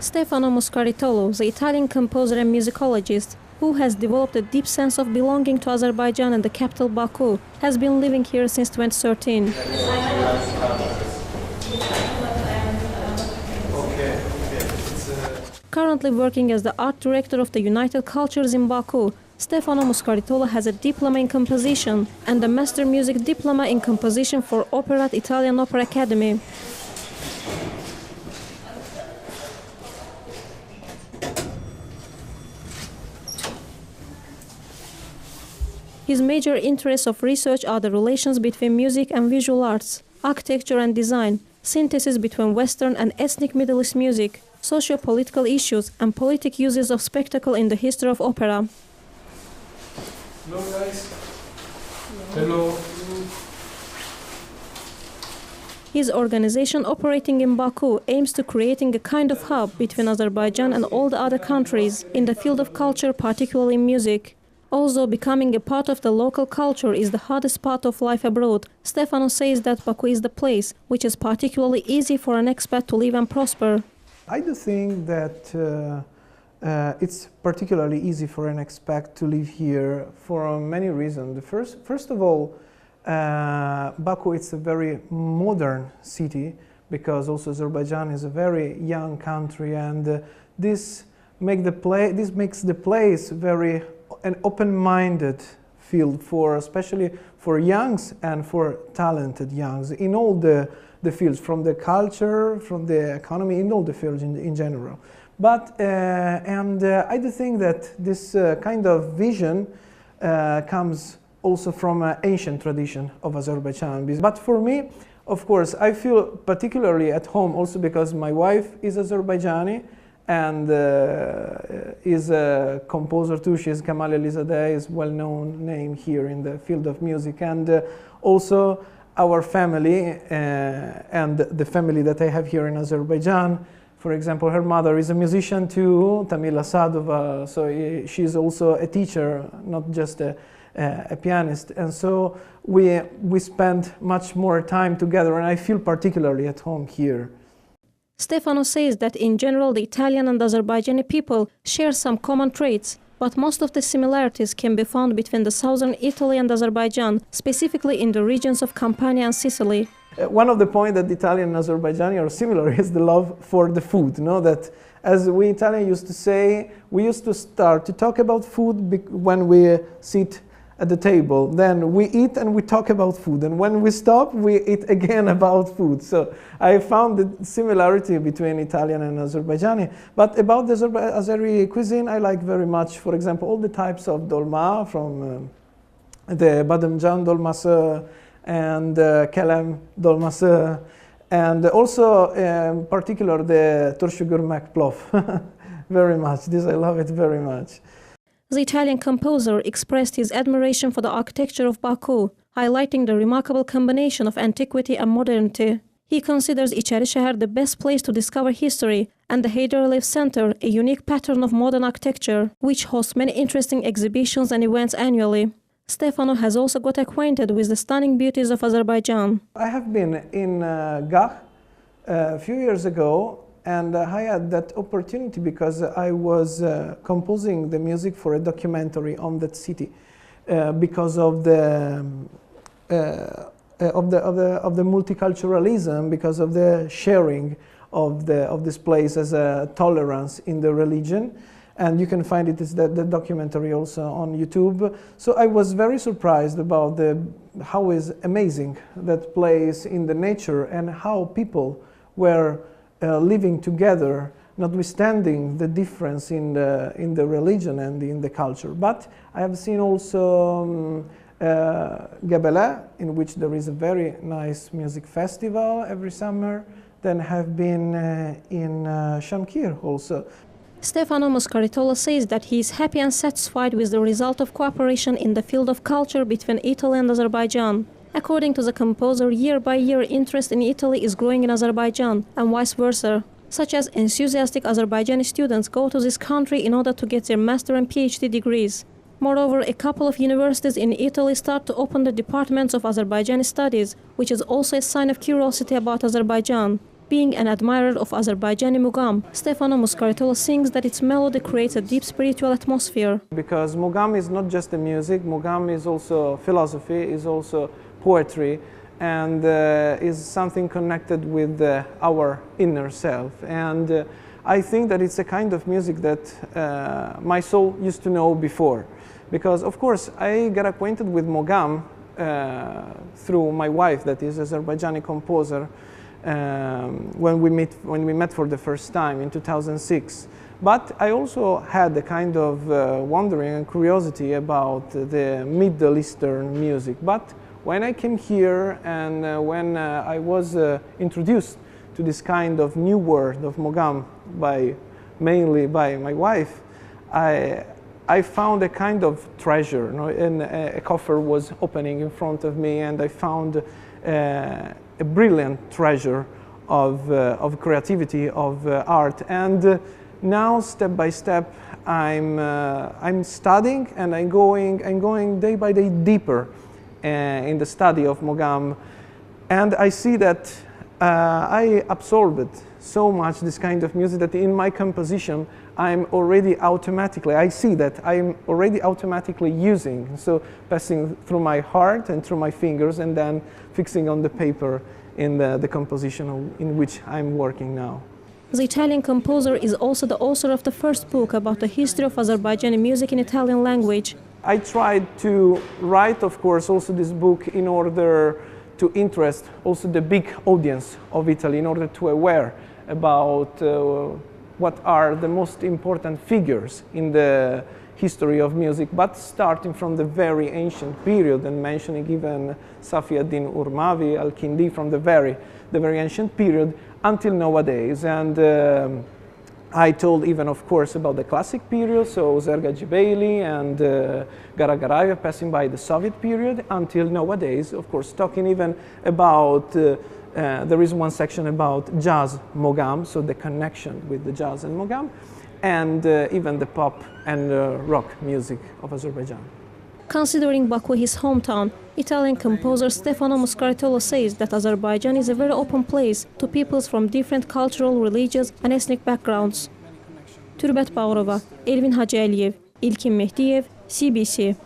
Stefano Muscaritolo, the Italian composer and musicologist, who has developed a deep sense of belonging to Azerbaijan and the capital Baku, has been living here since 2013. Currently working as the art director of the United Cultures in Baku, Stefano Muscaritolo has a diploma in composition and a master music diploma in composition for opera at Italian Opera Academy. His major interests of research are the relations between music and visual arts, architecture and design, synthesis between Western and ethnic Middle East music, socio-political issues, and politic uses of spectacle in the history of opera. Hello guys. Hello. His organization operating in Baku aims to creating a kind of hub between Azerbaijan and all the other countries in the field of culture, particularly music. Although becoming a part of the local culture is the hardest part of life abroad, Stefano says that Baku is the place which is particularly easy for an expat to live and prosper. I do think that it's particularly easy for an expat to live here for many reasons. First of all, Baku is a very modern city because also Azerbaijan is a very young country, and this makes the place very an open-minded field for especially for youngs and for talented youngs in all the fields, from the culture, from the economy, in all the fields in general. But I do think that this kind of vision comes also from an ancient tradition of Azerbaijan. But for me, of course, I feel particularly at home also because my wife is Azerbaijani and is a composer too. She is Kamal Elizadeh, is well-known name here in the field of music, and also our family and the family that I have here in Azerbaijan. For example, her mother is a musician too, Tamila Sadova, so she is also a teacher, not just a pianist, and so we spend much more time together, and I feel particularly at home here. Stefano says that in general the Italian and Azerbaijani people share some common traits, but most of the similarities can be found between the southern Italy and Azerbaijan, specifically in the regions of Campania and Sicily. One of the points that Italian and Azerbaijani are similar is the love for the food. You know, that as we Italians used to say, we used to start to talk about food when we sit at the table. Then we eat and we talk about food. And when we stop, we eat again about food. So I found the similarity between Italian and Azerbaijani. But about the Azeri cuisine, I like very much, for example, all the types of dolma, from the badamjan dolması and kelem dolması, and also in particular the turşu gürmek plov. Very much. This I love it very much. The Italian composer expressed his admiration for the architecture of Baku, highlighting the remarkable combination of antiquity and modernity. He considers İçerişehir the best place to discover history, and the Haydaraliyev Center a unique pattern of modern architecture, which hosts many interesting exhibitions and events annually. Stefano has also got acquainted with the stunning beauties of Azerbaijan. I have been in Gah a few years ago, and I had that opportunity because I was composing the music for a documentary on that city because of the multiculturalism, because of the sharing of this place as a tolerance in the religion. And you can find the documentary also on YouTube. So I was very surprised about how is amazing that place in the nature and how people were living together, notwithstanding the difference in the religion and in the culture. But I have seen also Gebele, in which there is a very nice music festival every summer. Then have been in Shamkir also. Stefano Muscaritolo says that he is happy and satisfied with the result of cooperation in the field of culture between Italy and Azerbaijan. According to the composer, year by year interest in Italy is growing in Azerbaijan, and vice versa, such as enthusiastic Azerbaijani students go to this country in order to get their master and PhD degrees. Moreover, a couple of universities in Italy start to open the departments of Azerbaijani studies, which is also a sign of curiosity about Azerbaijan. Being an admirer of Azerbaijani mugam, Stefano Muscaritolo sings that its melody creates a deep spiritual atmosphere. Because mugam is not just the music, mugam is also philosophy, is also poetry, and is something connected with our inner self. And I think that it's a kind of music that my soul used to know before. Because of course I got acquainted with mugam through my wife, that is Azerbaijani composer, when we met for the first time in 2006. But I also had a kind of wondering and curiosity about the Middle Eastern music. But when I came here and when I was introduced to this kind of new world of mugam mainly by my wife, I found a kind of treasure, you know, and a coffer was opening in front of me, and I found a brilliant treasure of creativity, of art. And now, step by step, I'm studying, and I'm going day by day deeper in the study of mugam, and I see that I absorbed so much this kind of music that in my composition I see that I'm already automatically using, so passing through my heart and through my fingers and then fixing on the paper in the composition in which I'm working now. The Italian composer is also the author of the first book about the history of Azerbaijani music in Italian language. I tried to write, of course, also this book in order to interest also the big audience of Italy, in order to aware about what are the most important figures in the history of music, but starting from the very ancient period and mentioning even Safi ad-Din Urmavi, Al-Kindi, from the very ancient period until nowadays. And I told even, of course, about the classic period, so Zerga Jibeli and Garagarayev, passing by the Soviet period until nowadays, of course, talking even about there is one section about jazz mogam, so the connection with the jazz and mogam, and even the pop and rock music of Azerbaijan. Considering Baku his hometown, Italian composer Stefano Muscaritolo says that Azerbaijan is a very open place to peoples from different cultural, religious and ethnic backgrounds. Türbət Bağırova, Elvin Hacıəliyev, İlkin Mehdiyev, CBC.